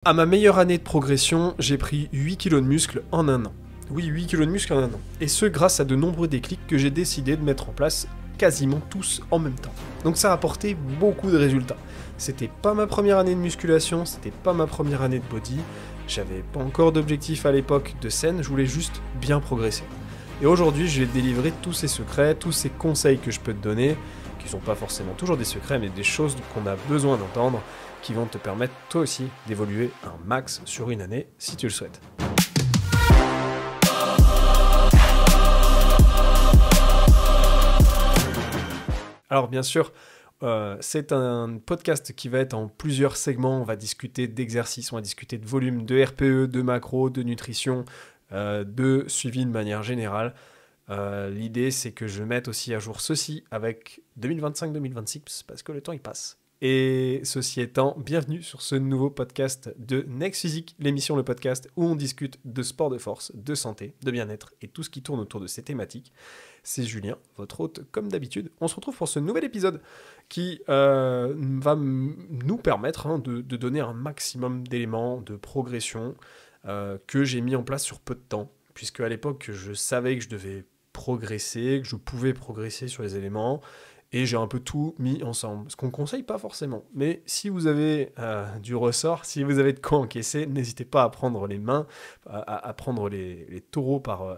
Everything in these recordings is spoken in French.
À ma meilleure année de progression, j'ai pris 8 kilos de muscle en un an. Oui, 8 kilos de muscle en un an. Et ce grâce à de nombreux déclics que j'ai décidé de mettre en place quasiment tous en même temps. Donc ça a apporté beaucoup de résultats. C'était pas ma première année de musculation, c'était pas ma première année de body, j'avais pas encore d'objectif à l'époque de scène, je voulais juste bien progresser. Et aujourd'hui, je vais te délivrer tous ces secrets, tous ces conseils que je peux te donner, qui sont pas forcément toujours des secrets, mais des choses qu'on a besoin d'entendre, qui vont te permettre toi aussi d'évoluer un max sur une année si tu le souhaites. Alors bien sûr, c'est un podcast qui va être en plusieurs segments. On va discuter d'exercices, on va discuter de volume, de RPE, de macro, de nutrition, de suivi de manière générale. L'idée, c'est que je mette aussi à jour ceci avec 2025-2026 parce que le temps il passe. Et ceci étant, bienvenue sur ce nouveau podcast de Next Physique, l'émission, le podcast où on discute de sport de force, de santé, de bien-être et tout ce qui tourne autour de ces thématiques. C'est Julien, votre hôte, comme d'habitude. On se retrouve pour ce nouvel épisode qui va nous permettre de donner un maximum d'éléments de progression que j'ai mis en place sur peu de temps, puisque à l'époque, je savais que je devais progresser, que je pouvais progresser sur les éléments, et j'ai un peu tout mis ensemble, ce qu'on ne conseille pas forcément. Mais si vous avez du ressort, si vous avez de quoi encaisser, n'hésitez pas à prendre les mains, à prendre les taureaux par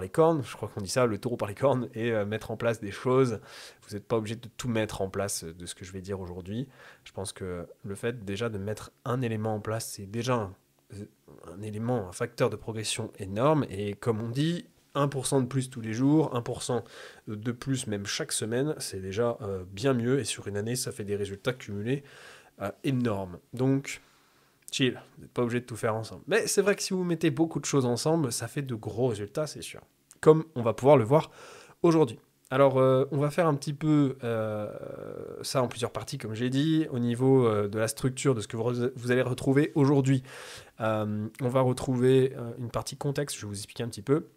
les cornes, je crois qu'on dit ça, le taureau par les cornes, et mettre en place des choses. Vous n'êtes pas obligé de tout mettre en place de ce que je vais dire aujourd'hui. Je pense que le fait déjà de mettre un élément en place, c'est déjà un élément, un facteur de progression énorme, et comme on dit, 1% de plus tous les jours, 1% de plus même chaque semaine, c'est déjà bien mieux, et sur une année, ça fait des résultats cumulés énormes. Donc, chill, vous n'êtes pas obligé de tout faire ensemble. Mais c'est vrai que si vous mettez beaucoup de choses ensemble, ça fait de gros résultats, c'est sûr. Comme on va pouvoir le voir aujourd'hui. Alors, on va faire un petit peu ça en plusieurs parties, comme j'ai dit, au niveau de la structure de ce que vous allez retrouver aujourd'hui. On va retrouver une partie contexte, je vais vous expliquer un petit peu.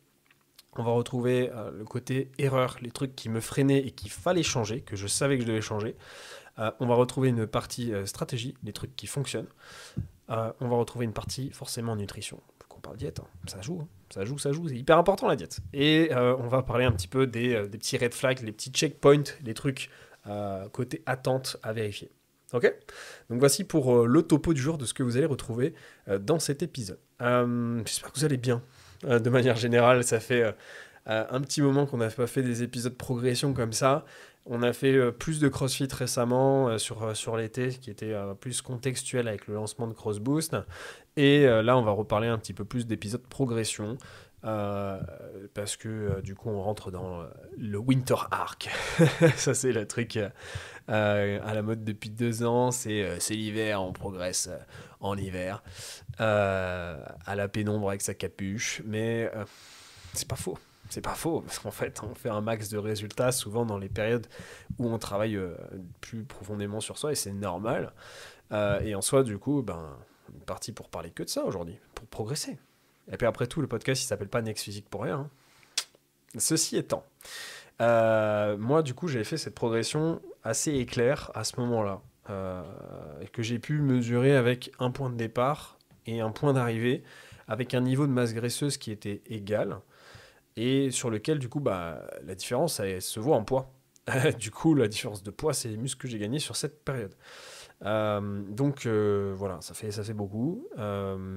On va retrouver le côté erreur, les trucs qui me freinaient et qu'il fallait changer, que je savais que je devais changer. On va retrouver une partie stratégie, les trucs qui fonctionnent. On va retrouver une partie forcément nutrition. Faut qu'on parle diète, hein. Ça joue, c'est hyper important la diète. Et on va parler un petit peu des petits red flags, les petits checkpoints, les trucs côté attente à vérifier. Ok ? Donc voici pour le topo du jour de ce que vous allez retrouver dans cet épisode. J'espère que vous allez bien. De manière générale, ça fait un petit moment qu'on n'a pas fait des épisodes de progression comme ça. On a fait plus de CrossFit récemment sur l'été, qui était plus contextuel avec le lancement de CrossBoost. Et là, on va reparler un petit peu plus d'épisodes de progression. Parce que du coup, on rentre dans le Winter Arc. Ça, c'est le truc à la mode depuis 2 ans. C'est l'hiver, on progresse en hiver. À la pénombre avec sa capuche. Mais c'est pas faux. C'est pas faux, parce qu'en fait, on fait un max de résultats souvent dans les périodes où on travaille plus profondément sur soi, et c'est normal. Et en soi, du coup, on est parti pour parler que de ça aujourd'hui, pour progresser. Et puis après tout, le podcast, il s'appelle pas Next Physique pour rien. Hein. Ceci étant, moi, du coup, j'avais fait cette progression assez éclair à ce moment-là, et que j'ai pu mesurer avec un point de départ et un point d'arrivée, avec un niveau de masse graisseuse qui était égal, et sur lequel, du coup, la différence, elle se voit en poids. Du coup, la différence de poids, c'est les muscles que j'ai gagnés sur cette période. Donc, voilà, ça fait beaucoup.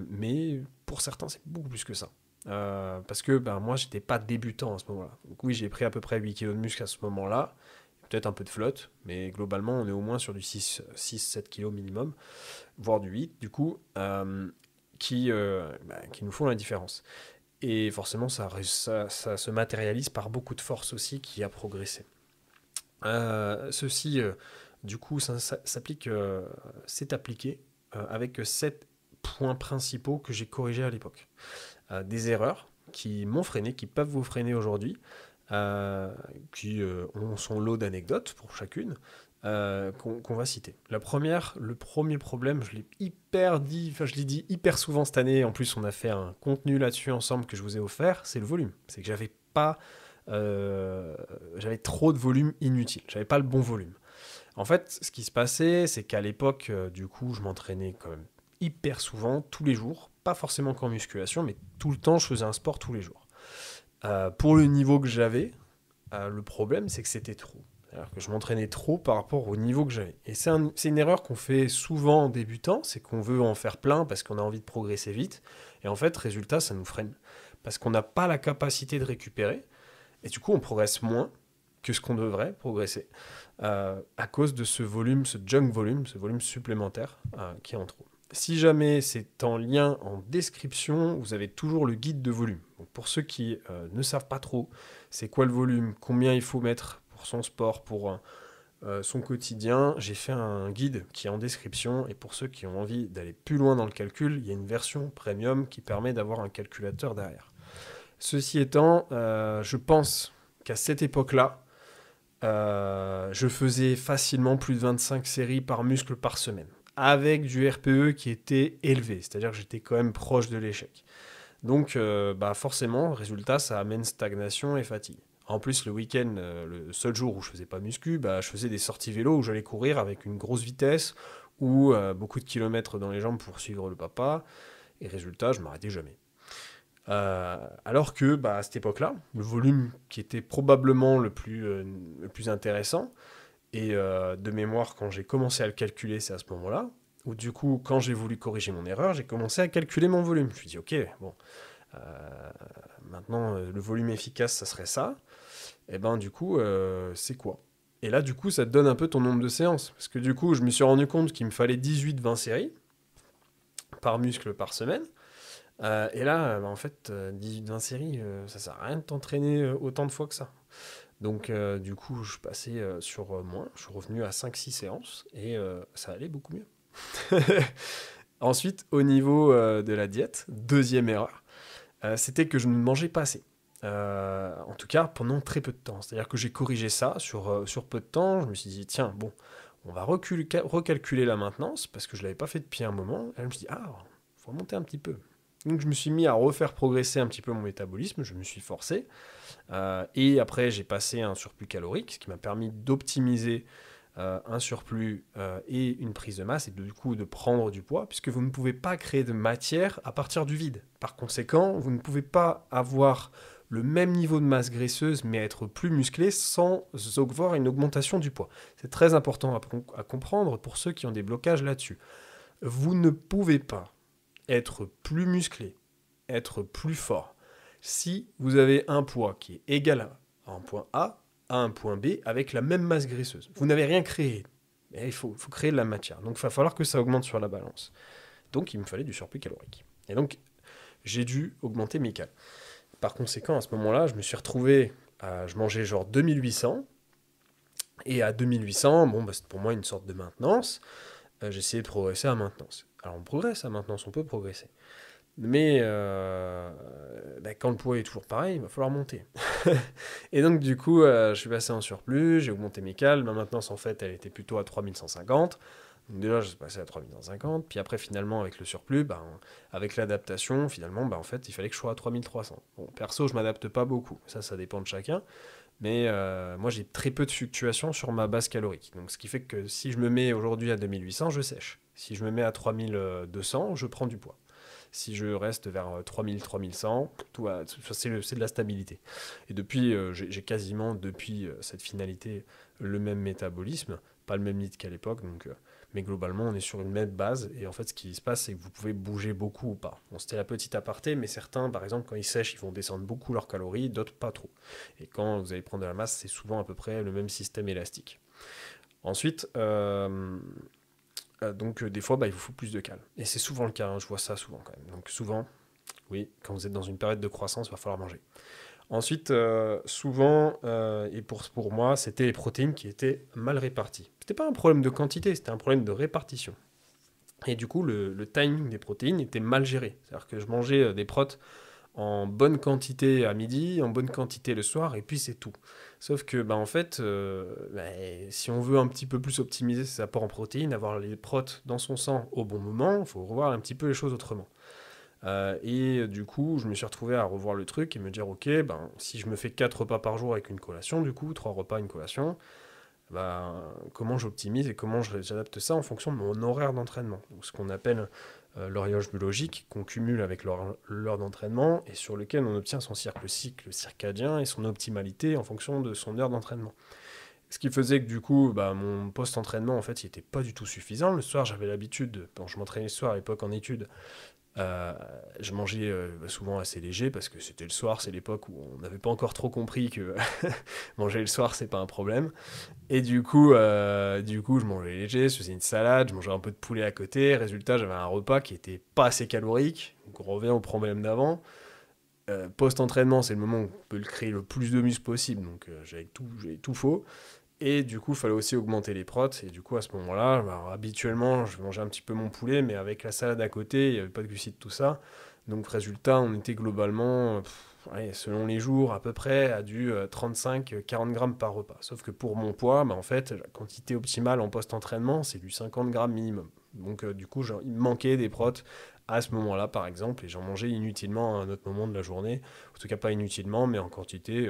Mais pour certains, c'est beaucoup plus que ça. Parce que moi, j'étais pas débutant à ce moment-là. Donc oui, j'ai pris à peu près 8 kg de muscle à ce moment-là. Peut-être un peu de flotte, mais globalement, on est au moins sur du 6-7 kg minimum, voire du 8, du coup, qui nous font la différence. Et forcément, ça se matérialise par beaucoup de force aussi qui a progressé. Ceci, du coup, ça s'applique, c'est appliqué avec 7 points principaux que j'ai corrigés à l'époque. Des erreurs qui m'ont freiné, qui peuvent vous freiner aujourd'hui, qui ont son lot d'anecdotes pour chacune, qu'on va citer. Le premier problème, je l'ai dit hyper souvent cette année, en plus on a fait un contenu là-dessus ensemble que je vous ai offert, c'est le volume. C'est que j'avais trop de volume inutile, j'avais pas le bon volume. En fait, ce qui se passait, c'est qu'à l'époque, du coup, je m'entraînais quand même hyper souvent, tous les jours, pas forcément qu'en musculation, mais tout le temps, je faisais un sport tous les jours. Pour le niveau que j'avais, le problème, c'est que c'était trop. C'est-à-dire que je m'entraînais trop par rapport au niveau que j'avais. Et c'est une erreur qu'on fait souvent en débutant, c'est qu'on veut en faire plein parce qu'on a envie de progresser vite. Et en fait, résultat, ça nous freine. Parce qu'on n'a pas la capacité de récupérer. Et du coup, on progresse moins que ce qu'on devrait progresser. À cause de ce volume, ce ce volume supplémentaire qui est en trop. Si jamais c'est en lien en description, vous avez toujours le guide de volume. Donc pour ceux qui ne savent pas trop c'est quoi le volume, combien il faut mettre pour son sport, pour son quotidien, j'ai fait un guide qui est en description. Et pour ceux qui ont envie d'aller plus loin dans le calcul, il y a une version premium qui permet d'avoir un calculateur derrière. Ceci étant, je pense qu'à cette époque-là, je faisais facilement plus de 25 séries par muscle par semaine, avec du RPE qui était élevé, c'est-à-dire que j'étais quand même proche de l'échec. Donc forcément, résultat, ça amène stagnation et fatigue. En plus, le week-end, le seul jour où je faisais pas muscu, je faisais des sorties vélo où j'allais courir avec une grosse vitesse ou beaucoup de kilomètres dans les jambes pour suivre le papa. Et résultat, je m'arrêtais jamais. Alors que à cette époque-là, le volume qui était probablement le plus intéressant, et de mémoire, quand j'ai commencé à le calculer, c'est à ce moment-là, où du coup, quand j'ai voulu corriger mon erreur, j'ai commencé à calculer mon volume. Je me suis dit, ok, bon, maintenant, le volume efficace, ça serait ça. Et du coup, c'est quoi? Et là, du coup, ça te donne un peu ton nombre de séances. Parce que du coup, je me suis rendu compte qu'il me fallait 18-20 séries par muscle par semaine. Et là, en fait, 18-20 séries, ça sert à rien de t'entraîner autant de fois que ça. Donc, du coup, je passais sur moins. Je suis revenu à 5-6 séances et ça allait beaucoup mieux. Ensuite, au niveau de la diète, deuxième erreur, c'était que je ne mangeais pas assez. En tout cas, pendant très peu de temps. C'est-à-dire que j'ai corrigé ça sur peu de temps. Je me suis dit, tiens, bon, on va recalculer la maintenance parce que je ne l'avais pas fait depuis un moment. Et là, je me suis dit, il faut remonter un petit peu. Donc, je me suis mis à refaire progresser un petit peu mon métabolisme. Je me suis forcé. Et après, j'ai passé un surplus calorique, ce qui m'a permis d'optimiser un surplus et une prise de masse, et du coup de prendre du poids, puisque vous ne pouvez pas créer de matière à partir du vide. Par conséquent, vous ne pouvez pas avoir le même niveau de masse graisseuse, mais être plus musclé sans avoir une augmentation du poids. C'est très important à comprendre pour ceux qui ont des blocages là-dessus. Vous ne pouvez pas être plus musclé, être plus fort, si vous avez un poids qui est égal à un point A, à un point B, avec la même masse graisseuse. Vous n'avez rien créé. Mais il faut créer de la matière. Donc il va falloir que ça augmente sur la balance. Donc il me fallait du surplus calorique. Et donc j'ai dû augmenter mes cales. Par conséquent, à ce moment-là, je me suis retrouvé je mangeais genre 2800. Et à 2800, c'est pour moi une sorte de maintenance. J'essayais de progresser à maintenance. Alors on progresse à maintenance, on peut progresser. Mais quand le poids est toujours pareil, il va falloir monter. Et donc du coup, je suis passé en surplus, j'ai augmenté mes cales. Ma maintenance, en fait, elle était plutôt à 3150. Donc déjà, je suis passé à 3150. Puis après, finalement, avec le surplus, avec l'adaptation, finalement, en fait, il fallait que je sois à 3300. Bon, perso, je m'adapte pas beaucoup. Ça dépend de chacun. Mais moi, j'ai très peu de fluctuations sur ma base calorique. Donc, ce qui fait que si je me mets aujourd'hui à 2800, je sèche. Si je me mets à 3200, je prends du poids. Si je reste vers 3000, 3100, c'est de la stabilité. Et depuis, j'ai quasiment, depuis cette finalité, le même métabolisme, pas le même litre qu'à l'époque, mais globalement, on est sur une même base. Et en fait, ce qui se passe, c'est que vous pouvez bouger beaucoup ou pas. Bon, c'était la petite aparté, mais certains, par exemple, quand ils sèchent, ils vont descendre beaucoup leurs calories, d'autres pas trop. Et quand vous allez prendre de la masse, c'est souvent à peu près le même système élastique. Ensuite, donc des fois, il vous faut plus de cales. Et c'est souvent le cas, je vois ça souvent quand même. Donc souvent, oui, quand vous êtes dans une période de croissance, il va falloir manger. Ensuite, souvent, et pour moi, c'était les protéines qui étaient mal réparties. C'était pas un problème de quantité, c'était un problème de répartition. Et du coup, le timing des protéines était mal géré. C'est-à-dire que je mangeais des protes en bonne quantité à midi, en bonne quantité le soir, et puis c'est tout. Sauf que, en fait, si on veut un petit peu plus optimiser ses apports en protéines, avoir les protes dans son sang au bon moment, il faut revoir un petit peu les choses autrement. Et du coup, je me suis retrouvé à revoir le truc et me dire, ok, si je me fais 4 repas par jour avec une collation, du coup, 3 repas, une collation, comment j'optimise et comment j'adapte ça en fonction de mon horaire d'entraînement. Donc, ce qu'on appelle l'horloge biologique qu'on cumule avec l'heure d'entraînement et sur lequel on obtient son cycle circadien et son optimalité en fonction de son heure d'entraînement. Ce qui faisait que du coup, mon post-entraînement, en fait, il n'était pas du tout suffisant. Le soir, j'avais l'habitude, quand je m'entraînais le soir à l'époque en études, je mangeais souvent assez léger parce que c'était le soir, c'est l'époque où on n'avait pas encore trop compris que manger le soir, c'est pas un problème. Et du coup, je mangeais léger, je faisais une salade, je mangeais un peu de poulet à côté. Résultat, j'avais un repas qui était pas assez calorique. Donc on revient au problème d'avant. Post-entraînement, c'est le moment où on peut créer le plus de muscles possible. Donc j'avais tout faux. Et du coup, il fallait aussi augmenter les protes. Et du coup, à ce moment-là, habituellement, je mangeais un petit peu mon poulet, mais avec la salade à côté, il n'y avait pas de glucides, tout ça. Donc, résultat, on était globalement, selon les jours, à peu près à du 35-40 grammes par repas. Sauf que pour mon poids, en fait, la quantité optimale en post-entraînement, c'est du 50 grammes minimum. Donc, du coup, il me manquait des protes à ce moment-là, par exemple, et j'en mangeais inutilement à un autre moment de la journée. En tout cas, pas inutilement, mais en quantité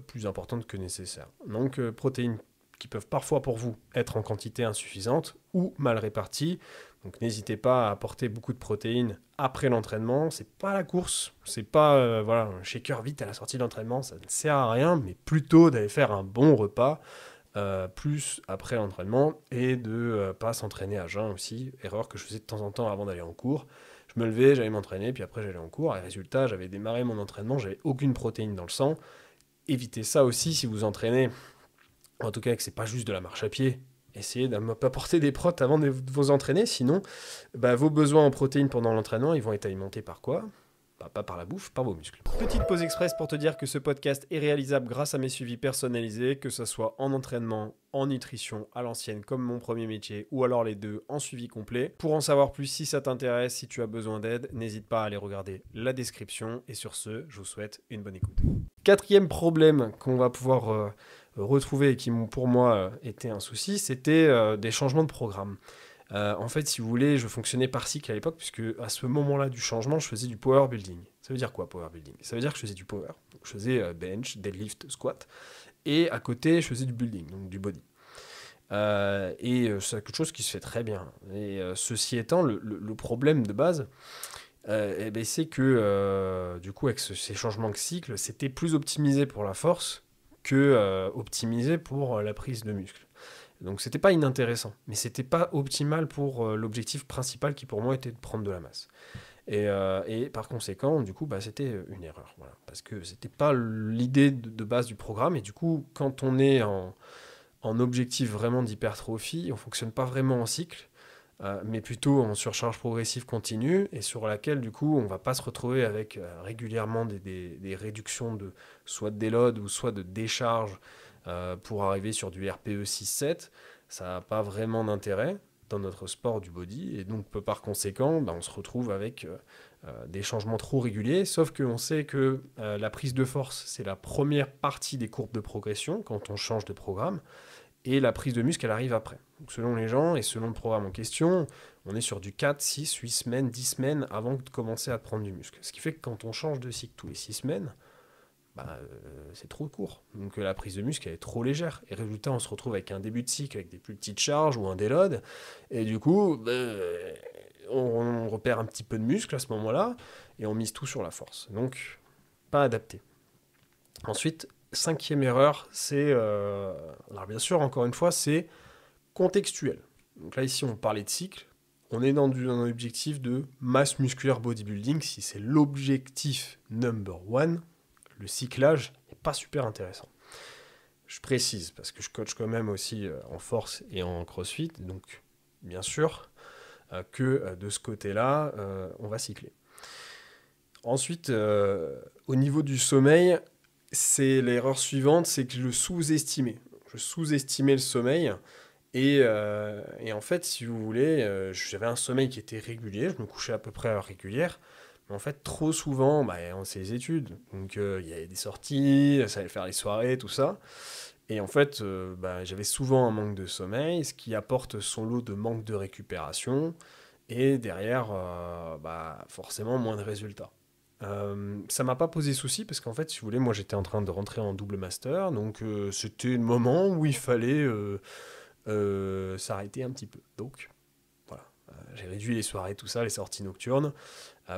plus importante que nécessaire. Donc protéines qui peuvent parfois pour vous être en quantité insuffisante ou mal réparties. Donc n'hésitez pas à apporter beaucoup de protéines après l'entraînement. C'est pas la course, c'est pas un shaker vite à la sortie de l'entraînement, ça ne sert à rien, mais plutôt d'aller faire un bon repas plus après l'entraînement et de pas s'entraîner à jeun aussi. Erreur que je faisais de temps en temps avant d'aller en cours. Je me levais, j'allais m'entraîner, puis après j'allais en cours. Et résultat, j'avais démarré mon entraînement, j'avais aucune protéine dans le sang. Évitez ça aussi si vous entraînez, en tout cas que c'est pas juste de la marche à pied. Essayez d'apporter des protes avant de vous entraîner, sinon vos besoins en protéines pendant l'entraînement, ils vont être alimentés par quoi ? Pas par la bouffe, par vos muscles. Petite pause express pour te dire que ce podcast est réalisable grâce à mes suivis personnalisés, que ce soit en entraînement, en nutrition, à l'ancienne comme mon premier métier, ou alors les deux en suivi complet. Pour en savoir plus, si ça t'intéresse, si tu as besoin d'aide, n'hésite pas à aller regarder la description. Et sur ce, je vous souhaite une bonne écoute. Quatrième problème qu'on va pouvoir retrouver et qui pour moi était un souci, c'était des changements de programme. En fait, si vous voulez, je fonctionnais par cycle à l'époque, puisque à ce moment-là du changement, je faisais du power building. Ça veut dire quoi, power building ? Ça veut dire que je faisais du power. Donc, je faisais bench, deadlift, squat. Et à côté, je faisais du building, donc du body. C'est quelque chose qui se fait très bien. Et ceci étant, le problème de base, c'est que du coup, avec ces changements de cycle, c'était plus optimisé pour la force que optimisé pour la prise de muscle. Donc c'était pas inintéressant, mais c'était pas optimal pour l'objectif principal qui pour moi était de prendre de la masse. Et par conséquent, du coup, c'était une erreur, voilà, parce que c'était pas l'idée de base du programme. Et du coup, quand on est en objectif vraiment d'hypertrophie, on fonctionne pas vraiment en cycle, mais plutôt en surcharge progressive continue, et sur laquelle du coup on va pas se retrouver avec régulièrement des réductions de soit de déload ou soit de décharge pour arriver sur du RPE 6-7. Ça n'a pas vraiment d'intérêt dans notre sport du body, et donc par conséquent on se retrouve avec des changements trop réguliers, sauf qu'on sait que la prise de force c'est la première partie des courbes de progression quand on change de programme, et la prise de muscle, elle arrive après. Donc, selon les gens et selon le programme en question, on est sur du 4, 6, 8 semaines, 10 semaines avant de commencer à prendre du muscle. Ce qui fait que quand on change de cycle tous les 6 semaines, c'est trop court. Donc la prise de muscle, elle est trop légère. Et résultat, on se retrouve avec un début de cycle avec des plus petites charges ou un déload. Et du coup, on repère un petit peu de muscle à ce moment-là et on mise tout sur la force. Donc, pas adapté. Ensuite, cinquième erreur, c'est, alors bien sûr, encore une fois, c'est contextuel. Donc là, ici, on parlait de cycle. On est dans un objectif de masse musculaire bodybuilding. Si c'est l'objectif number one, le cyclage n'est pas super intéressant. Je précise, parce que je coach quand même aussi en force et en crossfit. Donc, bien sûr, que de ce côté-là, on va cycler. Ensuite, au niveau du sommeil, c'est l'erreur suivante, c'est que je sous-estimais. Je sous-estimais le sommeil. Et en fait, si vous voulez, j'avais un sommeil qui était régulier. Je me couchais à peu près à l'heure régulière. Mais en fait, trop souvent, on sait les études. Donc, il y avait des sorties, ça allait faire les soirées, tout ça. Et en fait, j'avais souvent un manque de sommeil, ce qui apporte son lot de manque de récupération. Et derrière, forcément, moins de résultats. Ça m'a pas posé souci parce qu'en fait, si vous voulez, moi j'étais en train de rentrer en double master, donc c'était le moment où il fallait s'arrêter un petit peu. Donc voilà, J'ai réduit les soirées, tout ça, les sorties nocturnes,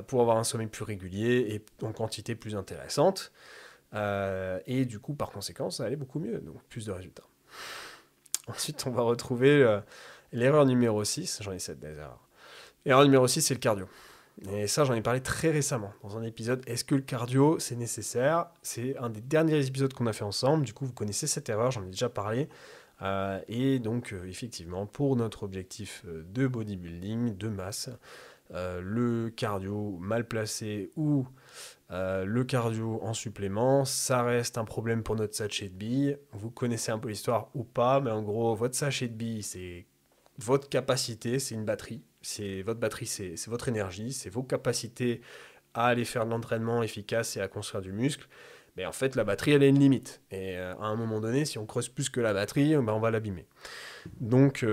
pour avoir un sommeil plus régulier et en quantité plus intéressante. Et du coup, par conséquent, ça allait beaucoup mieux, donc plus de résultats. Ensuite, on va retrouver l'erreur numéro 6. J'en ai 7 des erreurs. L'erreur numéro 6, c'est le cardio. Et ça, j'en ai parlé très récemment dans un épisode. Est-ce que le cardio, c'est nécessaire? C'est un des derniers épisodes qu'on a fait ensemble. Du coup, vous connaissez cette erreur, j'en ai déjà parlé. Et donc, effectivement, pour notre objectif de bodybuilding, de masse, le cardio mal placé ou le cardio en supplément, ça reste un problème pour notre sachet de billes. Vous connaissez un peu l'histoire ou pas, mais en gros, votre sachet de billes, c'est votre capacité, c'est une batterie. C'est votre batterie, c'est votre énergie, c'est vos capacités à aller faire de l'entraînement efficace et à construire du muscle. Mais en fait, la batterie, elle a une limite. Et à un moment donné, si on creuse plus que la batterie, ben, on va l'abîmer. Donc,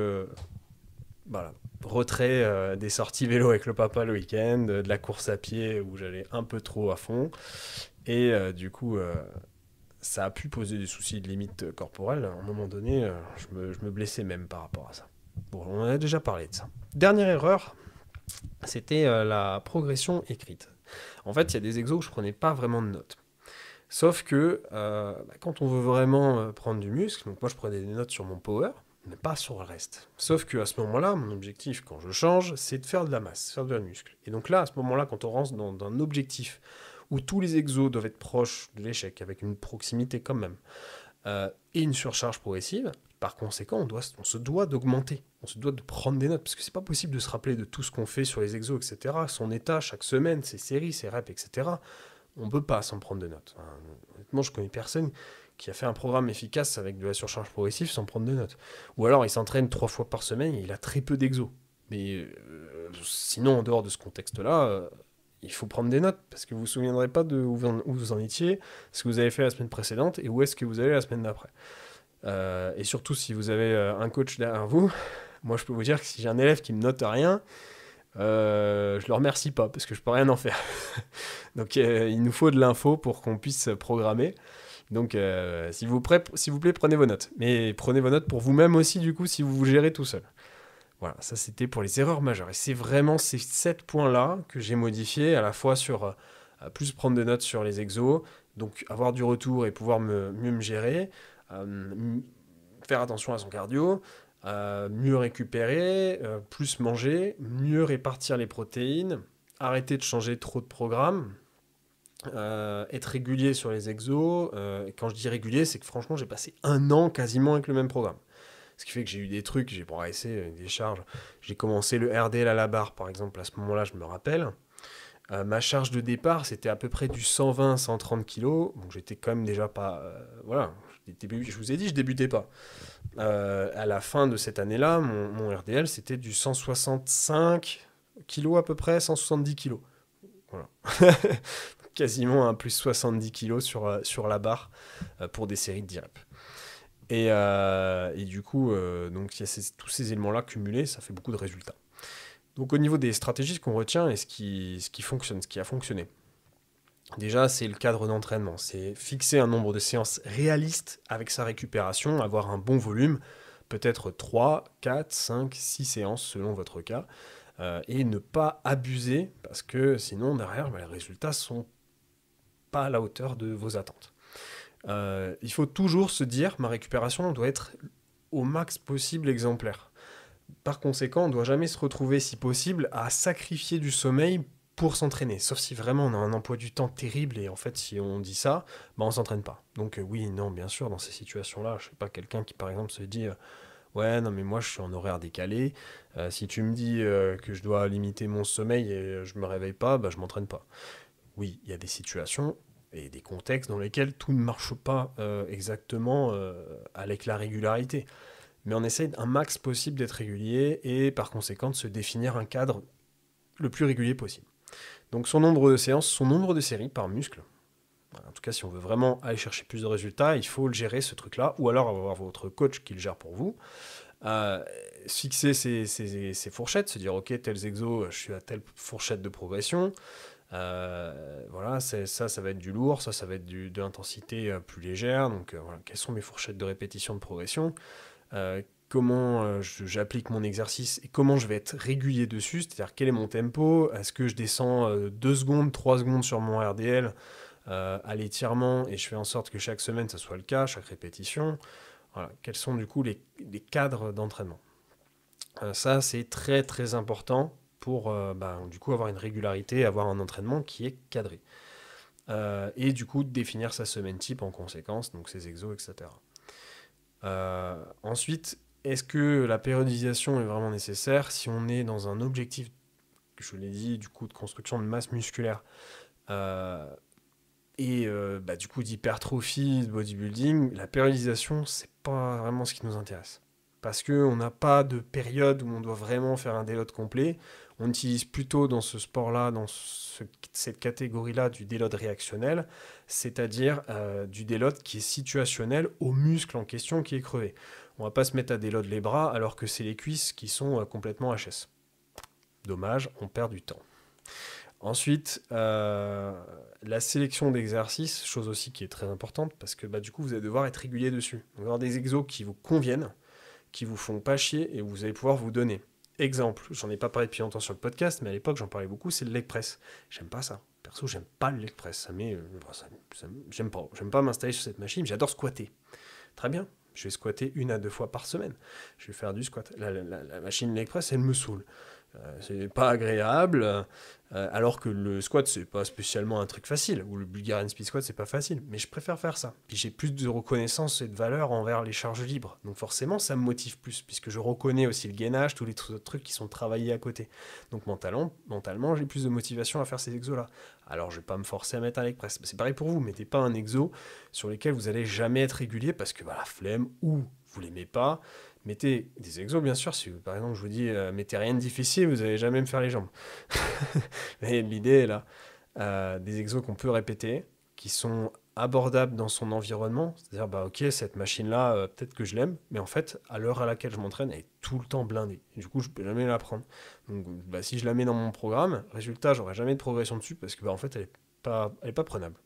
voilà. Retrait des sorties vélo avec le papa le week-end, de la course à pied où j'allais un peu trop à fond. Et du coup, ça a pu poser des soucis de limite corporelle. À un moment donné, je me blessais même par rapport à ça. Bon, on en a déjà parlé de ça. Dernière erreur, c'était la progression écrite. En fait, il y a des exos où je prenais pas vraiment de notes. Sauf que quand on veut vraiment prendre du muscle, donc moi je prenais des notes sur mon power, mais pas sur le reste. Sauf qu'à ce moment-là, mon objectif quand je change, c'est de faire de la masse, faire de la muscle. Et donc là, à ce moment-là, quand on rentre dans un objectif où tous les exos doivent être proches de l'échec, avec une proximité quand même, et une surcharge progressive, par conséquent, on se doit d'augmenter, on se doit de prendre des notes, parce que c'est pas possible de se rappeler de tout ce qu'on fait sur les exos, etc., son état chaque semaine, ses séries, ses reps, etc., on ne peut pas s'en prendre de notes. Honnêtement, je connais personne qui a fait un programme efficace avec de la surcharge progressive sans prendre de notes. Ou alors il s'entraîne 3 fois par semaine et il a très peu d'exos. Mais sinon, en dehors de ce contexte-là, il faut prendre des notes parce que vous ne vous souviendrez pas de où vous en étiez, ce que vous avez fait la semaine précédente et où est-ce que vous allez la semaine d'après. Et surtout, si vous avez un coach derrière vous, moi je peux vous dire que si j'ai un élève qui me note rien, je le remercie pas parce que je peux rien en faire. Donc il nous faut de l'info pour qu'on puisse programmer. Donc s'il vous plaît, prenez vos notes. Mais prenez vos notes pour vous-même aussi du coup si vous vous gérez tout seul. Voilà, ça c'était pour les erreurs majeures. Et c'est vraiment ces 7 points-là que j'ai modifiés à la fois sur plus prendre des notes sur les exos, donc avoir du retour et pouvoir mieux me gérer, faire attention à son cardio, mieux récupérer, plus manger, mieux répartir les protéines, arrêter de changer trop de programmes, être régulier sur les exos. Et quand je dis régulier, c'est que franchement, j'ai passé 1 an quasiment avec le même programme. Ce qui fait que j'ai eu des trucs, j'ai progressé, des charges. J'ai commencé le RDL à la barre, par exemple, à ce moment-là, je me rappelle. Ma charge de départ, c'était à peu près du 120-130 kg. Donc j'étais quand même déjà pas... voilà, je vous ai dit, je débutais pas. À la fin de cette année-là, mon RDL, c'était du 165 kg à peu près, 170 kg. Voilà. Quasiment un plus 70 kg sur la barre pour des séries de 10 reps. Et du coup, donc, il y a tous ces éléments-là cumulés, ça fait beaucoup de résultats. Donc au niveau des stratégies, ce qu'on retient et ce qui fonctionne, ce qui a fonctionné. Déjà, c'est le cadre d'entraînement. C'est fixer un nombre de séances réalistes avec sa récupération, avoir un bon volume, peut-être 3, 4, 5, 6 séances selon votre cas, et ne pas abuser, parce que sinon, derrière, les résultats ne sont pas à la hauteur de vos attentes. Il faut toujours se dire, ma récupération doit être au max possible exemplaire. Par conséquent, on ne doit jamais se retrouver, si possible, à sacrifier du sommeil pour s'entraîner. Sauf si vraiment on a un emploi du temps terrible et en fait, si on dit ça, on ne s'entraîne pas. Donc oui, non, bien sûr, dans ces situations-là, je ne sais pas, quelqu'un qui par exemple se dit ouais, non, mais moi je suis en horaire décalé. Si tu me dis que je dois limiter mon sommeil et je me réveille pas, je m'entraîne pas. Oui, il y a des situations et des contextes dans lesquels tout ne marche pas exactement avec la régularité. Mais on essaye un max possible d'être régulier et par conséquent de se définir un cadre le plus régulier possible. Donc son nombre de séances, son nombre de séries par muscle. En tout cas, si on veut vraiment aller chercher plus de résultats, il faut le gérer ce truc-là, ou alors avoir votre coach qui le gère pour vous. Fixer ses fourchettes, se dire ok, tels exos, je suis à telle fourchette de progression. Voilà, ça va être du lourd, ça va être de l'intensité plus légère. Donc voilà, quelles sont mes fourchettes de répétition de progression? comment j'applique mon exercice et comment je vais être régulier dessus, c'est-à-dire quel est mon tempo, est-ce que je descends 2 secondes, 3 secondes sur mon RDL à l'étirement et je fais en sorte que chaque semaine ça soit le cas, chaque répétition. Voilà. Quels sont du coup les cadres d'entraînement. Ça c'est très très important pour du coup avoir une régularité, avoir un entraînement qui est cadré. Et du coup définir sa semaine type en conséquence, donc ses exos, etc. Ensuite, est-ce que la périodisation est vraiment nécessaire si on est dans un objectif, je l'ai dit, du coup de construction de masse musculaire du coup d'hypertrophie, de bodybuilding, la périodisation, c'est pas vraiment ce qui nous intéresse. Parce qu'on n'a pas de période où on doit vraiment faire un déload complet. On utilise plutôt dans ce sport-là, dans cette catégorie-là du déload réactionnel, c'est-à-dire du déload qui est situationnel au muscle en question qui est crevé. On va pas se mettre à déload les bras alors que c'est les cuisses qui sont complètement HS. Dommage, on perd du temps. Ensuite, la sélection d'exercices, chose aussi qui est très importante parce que du coup vous allez devoir être régulier dessus. Vous allez avoir des exos qui vous conviennent, qui vous font pas chier et vous allez pouvoir vous donner. Exemple, j'en ai pas parlé depuis longtemps sur le podcast, mais à l'époque j'en parlais beaucoup, c'est le leg press. J'aime pas ça. Perso, j'aime pas le leg press. J'aime pas m'installer sur cette machine, j'adore squatter. Très bien, je vais squatter 1 à 2 fois par semaine. Je vais faire du squat. La machine leg press, elle me saoule. C'est pas agréable, alors que le squat c'est pas spécialement un truc facile, ou le Bulgarian Split Squat c'est pas facile, mais je préfère faire ça. Puis j'ai plus de reconnaissance et de valeur envers les charges libres, donc forcément ça me motive plus, puisque je reconnais aussi le gainage, tous les autres trucs qui sont travaillés à côté. Donc mentalement j'ai plus de motivation à faire ces exos là. Alors je vais pas me forcer à mettre un leg press, c'est pareil pour vous, mettez pas un exo sur lequel vous allez jamais être régulier parce que la flemme, ou vous l'aimez pas. Mettez des exos, bien sûr. Si par exemple je vous dis mettez rien de difficile, vous n'allez jamais me faire les jambes. Mais l'idée est là. Des exos qu'on peut répéter, qui sont abordables dans son environnement. C'est-à-dire, ok, cette machine-là, peut-être que je l'aime, mais en fait, à l'heure à laquelle je m'entraîne, elle est tout le temps blindée. Et du coup, je peux jamais la prendre. Donc, si je la mets dans mon programme, résultat, j'aurai jamais de progression dessus parce que en fait, elle est pas prenable.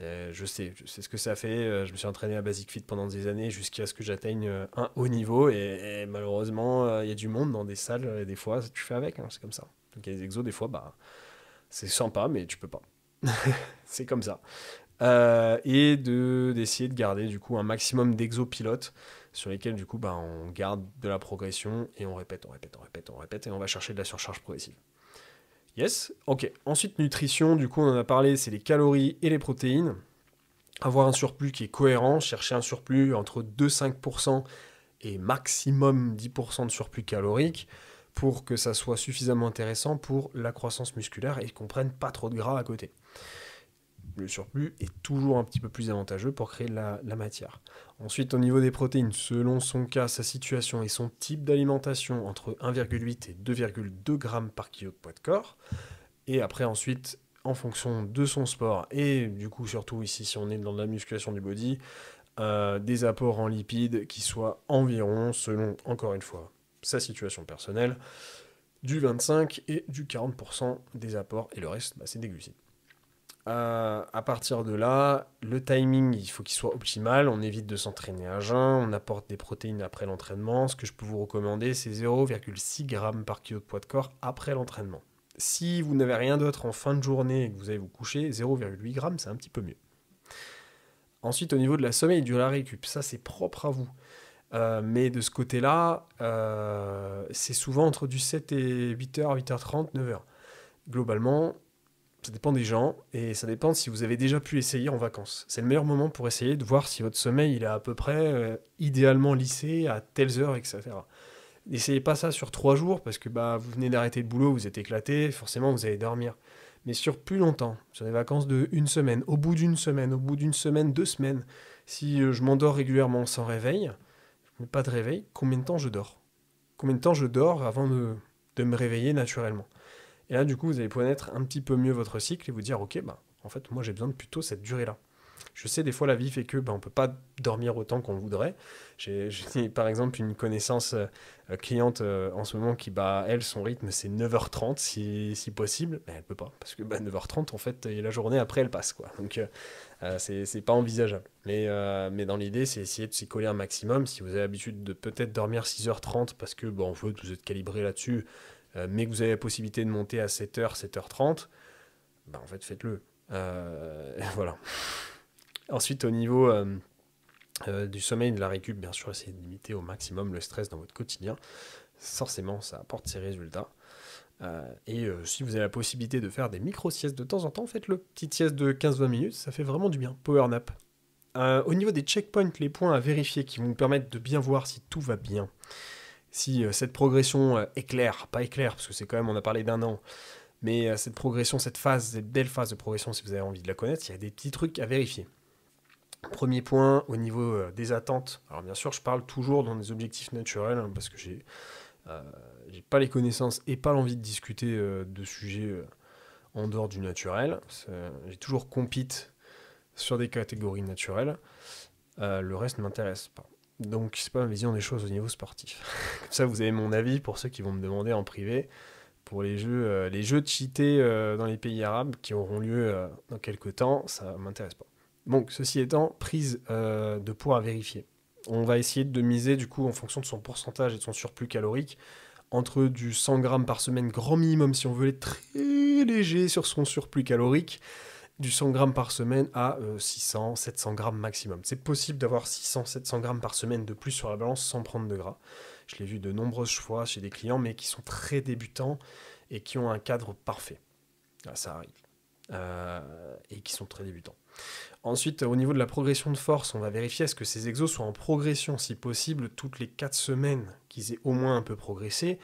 Je sais ce que ça fait. Je me suis entraîné à Basic Fit pendant des années jusqu'à ce que j'atteigne un haut niveau. Et malheureusement, il y a du monde dans des salles. Et des fois, tu fais avec, c'est comme ça. Donc il y a des exos, des fois, c'est sympa, mais tu peux pas. C'est comme ça. Et d'essayer de garder du coup un maximum d'exos pilotes sur lesquels du coup on garde de la progression et on répète et on va chercher de la surcharge progressive. Yes, ok. Ensuite, nutrition, du coup, on en a parlé, c'est les calories et les protéines. Avoir un surplus qui est cohérent, chercher un surplus entre 2-5% et maximum 10% de surplus calorique pour que ça soit suffisamment intéressant pour la croissance musculaire et qu'on prenne pas trop de gras à côté. Le surplus est toujours un petit peu plus avantageux pour créer la matière. Ensuite, au niveau des protéines, selon son cas, sa situation et son type d'alimentation, entre 1,8 et 2,2 grammes par kilo de poids de corps. Et après, ensuite, en fonction de son sport, et du coup, surtout ici, si on est dans la musculation du body, des apports en lipides qui soient environ, selon, encore une fois, sa situation personnelle, du 25 et du 40% des apports, et le reste, c'est des glucides. À partir de là, le timing, il faut qu'il soit optimal. On évite de s'entraîner à jeun. On apporte des protéines après l'entraînement. Ce que je peux vous recommander, c'est 0,6 g par kilo de poids de corps après l'entraînement. Si vous n'avez rien d'autre en fin de journée et que vous allez vous coucher, 0,8 g, c'est un petit peu mieux. Ensuite, au niveau de la sommeil et de la récup, ça c'est propre à vous. Mais de ce côté-là, c'est souvent entre du 7 et 8h, 8h30, 9h. Globalement, ça dépend des gens et ça dépend si vous avez déjà pu essayer en vacances. C'est le meilleur moment pour essayer de voir si votre sommeil il est à peu près idéalement lissé à telles heures, etc. N'essayez pas ça sur 3 jours parce que vous venez d'arrêter le boulot, vous êtes éclaté, forcément vous allez dormir. Mais sur plus longtemps, sur des vacances de 1 semaine, au bout d'une semaine, 2 semaines, si je m'endors régulièrement sans réveil, je n'ai pas de réveil, combien de temps je dors ? Combien de temps je dors avant de me réveiller naturellement ? Et là, du coup, vous allez connaître un petit peu mieux votre cycle et vous dire, ok, en fait, moi, j'ai besoin de plutôt cette durée-là. Je sais, des fois, la vie fait que on peut pas dormir autant qu'on voudrait. J'ai par exemple une connaissance cliente en ce moment qui, elle, son rythme, c'est 9h30 si possible. Mais elle peut pas, parce que 9h30, en fait, et la journée après, elle passe, quoi. Donc, c'est pas envisageable. Mais dans l'idée, c'est essayer de s'y coller un maximum. Si vous avez l'habitude de peut-être dormir 6h30, parce que, en fait, vous êtes calibré là-dessus, mais que vous avez la possibilité de monter à 7h, 7h30, en fait, faites-le. Voilà. Ensuite, au niveau du sommeil et de la récup, bien sûr, essayez de limiter au maximum le stress dans votre quotidien. Forcément, ça apporte ses résultats. Si vous avez la possibilité de faire des micro-siestes de temps en temps, faites-le. Petite sieste de 15-20 minutes, ça fait vraiment du bien. Power nap. Au niveau des checkpoints, les points à vérifier qui vont vous permettre de bien voir si tout va bien. Si cette progression éclair, pas éclair, parce que c'est quand même, on a parlé d'1 an, mais cette progression, cette belle phase de progression, si vous avez envie de la connaître, il y a des petits trucs à vérifier. Premier point, au niveau des attentes. Alors bien sûr, je parle toujours dans des objectifs naturels, parce que j'ai pas les connaissances et pas l'envie de discuter de sujets en dehors du naturel. J'ai toujours compete sur des catégories naturelles. Le reste ne m'intéresse pas. Donc c'est pas ma vision des choses au niveau sportif. Comme ça, vous avez mon avis pour ceux qui vont me demander en privé pour les jeux de cheater dans les pays arabes qui auront lieu dans quelques temps. Ça m'intéresse pas. Donc, ceci étant, prise de poids à vérifier. On va essayer de miser, du coup, en fonction de son pourcentage et de son surplus calorique, entre du 100 grammes par semaine, grand minimum, si on veut être très léger sur son surplus calorique, du 100 grammes par semaine à 600, 700 grammes maximum. C'est possible d'avoir 600, 700 grammes par semaine de plus sur la balance sans prendre de gras. Je l'ai vu de nombreuses fois chez des clients, mais qui sont très débutants et qui ont un cadre parfait. Là, ça arrive. Et qui sont très débutants. Ensuite, au niveau de la progression de force, on va vérifier est-ce que ces exos sont en progression, si possible, toutes les 4 semaines, qu'ils aient au moins un peu progressé,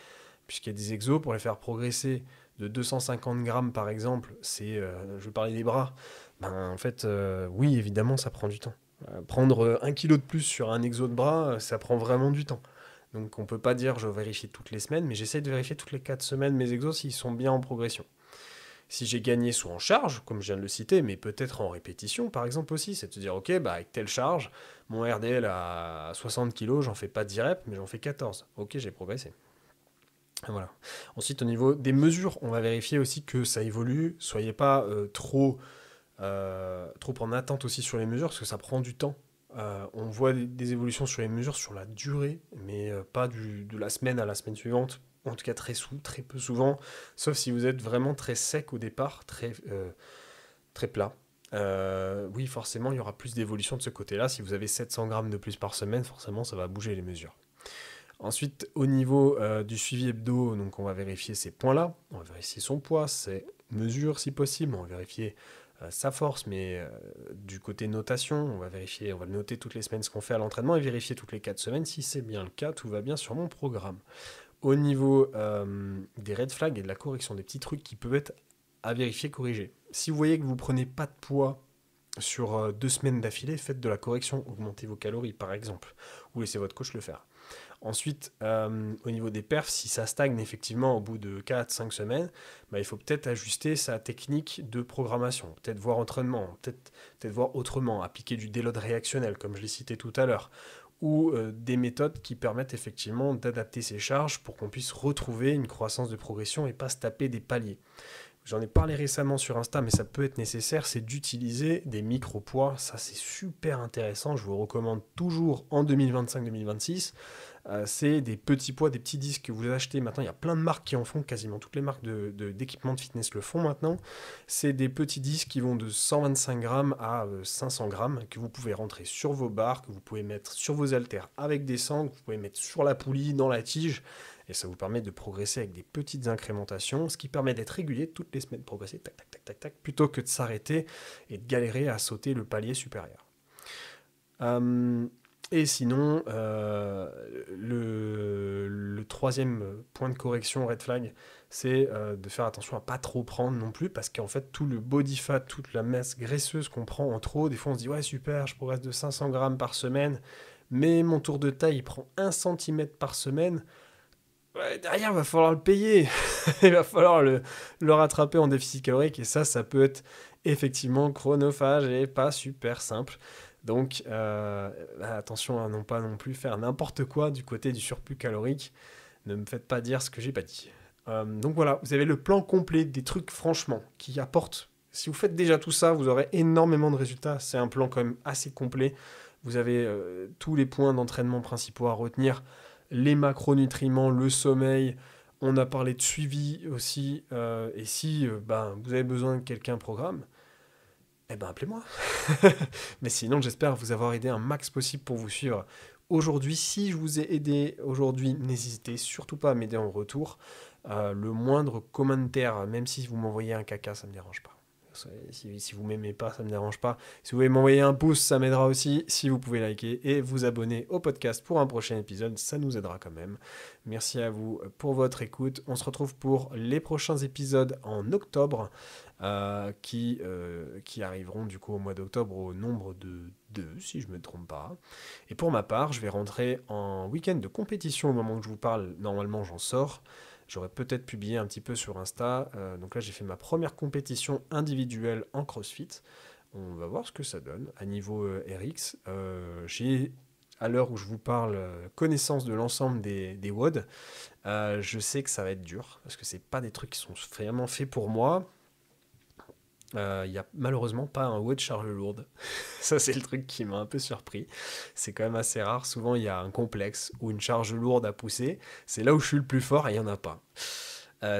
puisqu'il y a des exos, pour les faire progresser de 250 grammes par exemple, je vais parler des bras, en fait, oui, évidemment, ça prend du temps. Prendre 1 kilo de plus sur un exo de bras, ça prend vraiment du temps. Donc on ne peut pas dire je vérifie toutes les semaines, mais j'essaie de vérifier toutes les 4 semaines mes exos s'ils sont bien en progression. Si j'ai gagné soit en charge, comme je viens de le citer, mais peut-être en répétition, par exemple aussi, c'est de se dire, ok, avec telle charge, mon RDL à 60 kg, j'en fais pas 10 reps, mais j'en fais 14. Ok, j'ai progressé. Voilà. Ensuite, au niveau des mesures, on va vérifier aussi que ça évolue. Soyez pas trop en attente aussi sur les mesures, parce que ça prend du temps. On voit des évolutions sur les mesures sur la durée, mais pas de la semaine à la semaine suivante. En tout cas très peu souvent, sauf si vous êtes vraiment très sec au départ, très plat. Oui, forcément, il y aura plus d'évolution de ce côté-là. Si vous avez 700 grammes de plus par semaine, forcément, ça va bouger les mesures. Ensuite, au niveau du suivi hebdo, donc on va vérifier ces points-là. On va vérifier son poids, ses mesures si possible. On va vérifier sa force, mais du côté notation, on va le noter toutes les semaines ce qu'on fait à l'entraînement et vérifier toutes les 4 semaines. Si c'est bien le cas, tout va bien sur mon programme. Au niveau des red flags et de la correction, des petits trucs qui peuvent être à vérifier, corriger. Si vous voyez que vous prenez pas de poids sur 2 semaines d'affilée, faites de la correction, augmentez vos calories par exemple, ou laissez votre coach le faire. Ensuite, au niveau des perfs, si ça stagne effectivement au bout de 4-5 semaines, il faut peut-être ajuster sa technique de programmation, peut-être voir entraînement, peut-être voir autrement, appliquer du déload réactionnel, comme je l'ai cité tout à l'heure, ou des méthodes qui permettent effectivement d'adapter ses charges pour qu'on puisse retrouver une croissance de progression et pas se taper des paliers. J'en ai parlé récemment sur Insta, mais ça peut être nécessaire, c'est d'utiliser des micro-poids. Ça, c'est super intéressant. Je vous recommande toujours en 2025-2026. C'est des petits poids, des petits disques que vous achetez. Maintenant, il y a plein de marques qui en font. Quasiment toutes les marques d'équipements de fitness le font maintenant. C'est des petits disques qui vont de 125 grammes à 500 grammes que vous pouvez rentrer sur vos barres, que vous pouvez mettre sur vos haltères avec des sangles, que vous pouvez mettre sur la poulie, dans la tige. Et ça vous permet de progresser avec des petites incrémentations, ce qui permet d'être régulier toutes les semaines, progresser tac, tac, tac, tac, tac, plutôt que de s'arrêter et de galérer à sauter le palier supérieur. Et sinon, le troisième point de correction, red flag, c'est de faire attention à pas trop prendre non plus, parce qu'en fait, tout le body fat, toute la masse graisseuse qu'on prend en trop, des fois on se dit, ouais super, je progresse de 500 grammes par semaine, mais mon tour de taille, il prend 1 cm par semaine. derrière, il va falloir le payer. Il va falloir le rattraper en déficit calorique. Et ça peut être effectivement chronophage et pas super simple. Donc, attention à non pas non plus faire n'importe quoi du côté du surplus calorique. Ne me faites pas dire ce que j'ai pas dit. Donc voilà, vous avez le plan complet des trucs franchement qui apportent. Si vous faites déjà tout ça, vous aurez énormément de résultats. C'est un plan quand même assez complet. Vous avez tous les points d'entraînement principaux à retenir. Les macronutriments, le sommeil. On a parlé de suivi aussi. Et si vous avez besoin de quelqu'un programme, appelez-moi. Mais sinon, j'espère vous avoir aidé un max possible pour vous suivre aujourd'hui. Si je vous ai aidé aujourd'hui, n'hésitez surtout pas à m'aider en retour. Le moindre commentaire, même si vous m'envoyez un caca, ça ne me dérange pas. Si vous m'aimez pas, ça me dérange pas. Si vous voulez m'envoyer un pouce, ça m'aidera aussi. Si vous pouvez liker et vous abonner au podcast pour un prochain épisode, ça nous aidera quand même. Merci à vous pour votre écoute. On se retrouve pour les prochains épisodes en octobre qui arriveront du coup au mois d'octobre au nombre de 2, si je ne me trompe pas. Et pour ma part, je vais rentrer en week-end de compétition au moment où je vous parle. Normalement, j'en sors. J'aurais peut-être publié un petit peu sur Insta. Donc là, j'ai fait ma première compétition individuelle en CrossFit. On va voir ce que ça donne. À niveau RX, j'ai, à l'heure où je vous parle, connaissance de l'ensemble des WOD. Je sais que ça va être dur, parce que ce pas des trucs qui sont vraiment faits pour moi. Il n'y a malheureusement pas un WOD charge lourde. Ça, c'est le truc qui m'a un peu surpris. C'est quand même assez rare. Souvent, il y a un complexe ou une charge lourde à pousser. C'est là où je suis le plus fort et il n'y en a pas.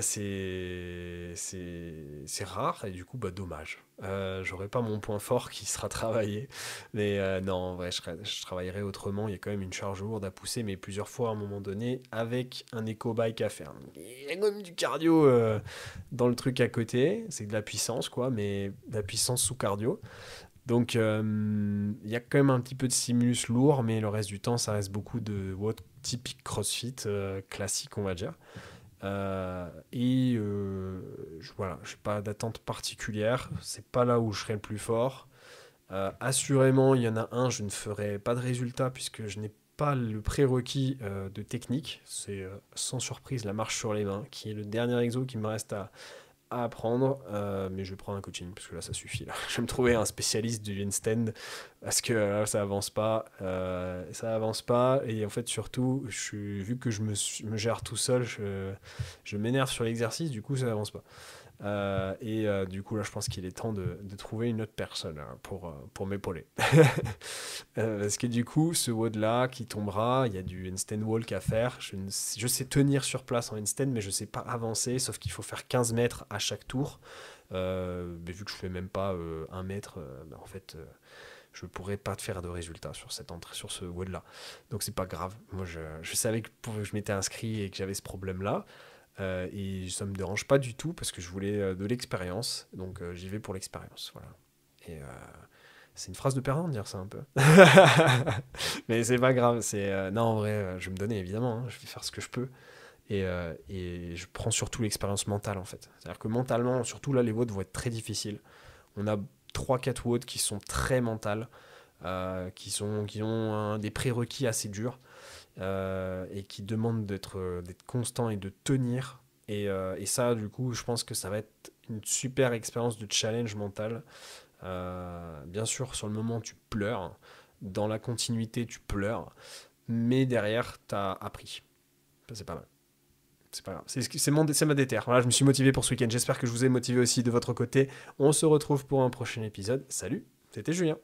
C'est rare et du coup, dommage. J'aurai pas mon point fort qui sera travaillé. Mais non, en vrai, je travaillerai autrement. Il y a quand même une charge lourde à pousser, mais plusieurs fois à un moment donné, avec un éco-bike à faire. Il y a quand même du cardio dans le truc à côté. C'est de la puissance, quoi, mais de la puissance sous cardio. Donc, il y a quand même un petit peu de stimulus lourd, mais le reste du temps, ça reste beaucoup de WOD typique CrossFit, classique, on va dire. Voilà, je n'ai pas d'attente particulière, c'est pas là où je serai le plus fort. Assurément, il y en a un, je ne ferai pas de résultat puisque je n'ai pas le prérequis de technique. C'est sans surprise la marche sur les mains, qui est le dernier exo qui me reste à apprendre, mais je vais prendre un coaching parce que là ça suffit. Là. Je vais me trouver un spécialiste du handstand parce que là ça avance pas, et en fait surtout vu que je me gère tout seul, je m'énerve sur l'exercice, du coup ça avance pas. Du coup là je pense qu'il est temps de trouver une autre personne pour m'épauler. Parce que du coup ce WOD là qui tombera, il y a du handstand walk à faire. Je sais tenir sur place en handstand, mais je sais pas avancer, sauf qu'il faut faire 15 mètres à chaque tour. Mais vu que je fais même pas 1 mètre, en fait je pourrais pas te faire de résultat sur cette entrée, sur ce WOD là. Donc c'est pas grave. Moi je savais que je m'étais inscrit et que j'avais ce problème là. Et ça me dérange pas du tout parce que je voulais de l'expérience, donc j'y vais pour l'expérience, voilà. Et c'est une phrase de perdant de dire ça un peu. Mais c'est pas grave, non, en vrai je vais me donner évidemment, hein, je vais faire ce que je peux, et je prends surtout l'expérience mentale en fait. C'est à dire que mentalement, surtout là les WOD vont être très difficiles. On a 3-4 WOD qui sont très mentales, qui ont des prérequis assez durs. Et qui demande d'être constant et de tenir. Et ça, du coup, je pense que ça va être une super expérience de challenge mental. Bien sûr, sur le moment, tu pleures. Dans la continuité, tu pleures. Mais derrière, tu as appris. Ça, c'est pas mal. C'est pas grave. C'est ma déterre. Voilà, je me suis motivé pour ce week-end. J'espère que je vous ai motivé aussi de votre côté. On se retrouve pour un prochain épisode. Salut, c'était Julien.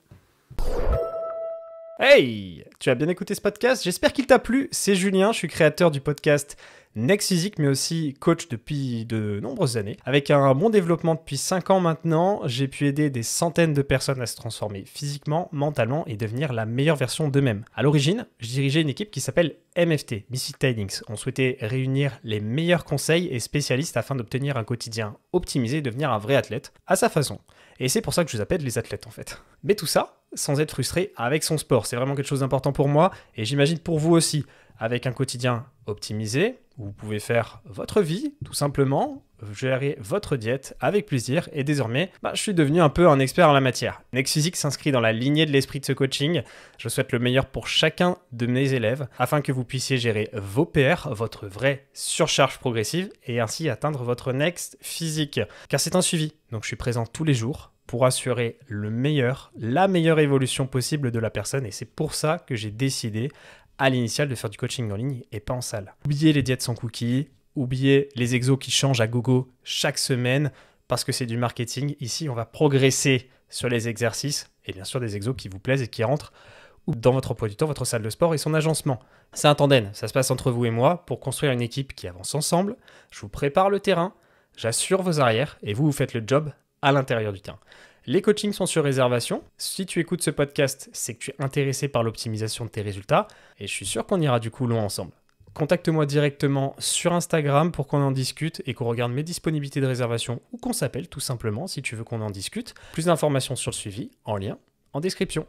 Hey, tu as bien écouté ce podcast? J'espère qu'il t'a plu. C'est Julien, je suis créateur du podcast Next Physique, mais aussi coach depuis de nombreuses années. Avec un bon développement depuis 5 ans maintenant, j'ai pu aider des centaines de personnes à se transformer physiquement, mentalement et devenir la meilleure version d'eux-mêmes. À l'origine, je dirigeais une équipe qui s'appelle MFT, Misfit Tidings. On souhaitait réunir les meilleurs conseils et spécialistes afin d'obtenir un quotidien optimisé et devenir un vrai athlète à sa façon. Et c'est pour ça que je vous appelle les athlètes en fait. Mais tout ça sans être frustré avec son sport. C'est vraiment quelque chose d'important pour moi et j'imagine pour vous aussi. Avec un quotidien optimisé, où vous pouvez faire votre vie, tout simplement, gérer votre diète avec plaisir. Et désormais, je suis devenu un peu un expert en la matière. Next Physique s'inscrit dans la lignée de l'esprit de ce coaching. Je souhaite le meilleur pour chacun de mes élèves afin que vous puissiez gérer vos PR, votre vraie surcharge progressive et ainsi atteindre votre Next Physique. Car c'est un suivi, donc je suis présent tous les jours pour assurer la meilleure évolution possible de la personne. Et c'est pour ça que j'ai décidé à l'initial de faire du coaching en ligne et pas en salle. Oubliez les diètes sans cookies, oubliez les exos qui changent à gogo chaque semaine parce que c'est du marketing. Ici, on va progresser sur les exercices et bien sûr des exos qui vous plaisent et qui rentrent dans votre emploi du temps, votre salle de sport et son agencement. C'est un tandem, ça se passe entre vous et moi pour construire une équipe qui avance ensemble. Je vous prépare le terrain, j'assure vos arrières et vous faites le job à l'intérieur du terrain. Les coachings sont sur réservation. Si tu écoutes ce podcast, c'est que tu es intéressé par l'optimisation de tes résultats et je suis sûr qu'on ira du coup loin ensemble. Contacte-moi directement sur Instagram pour qu'on en discute et qu'on regarde mes disponibilités de réservation ou qu'on s'appelle tout simplement si tu veux qu'on en discute. Plus d'informations sur le suivi en lien en description.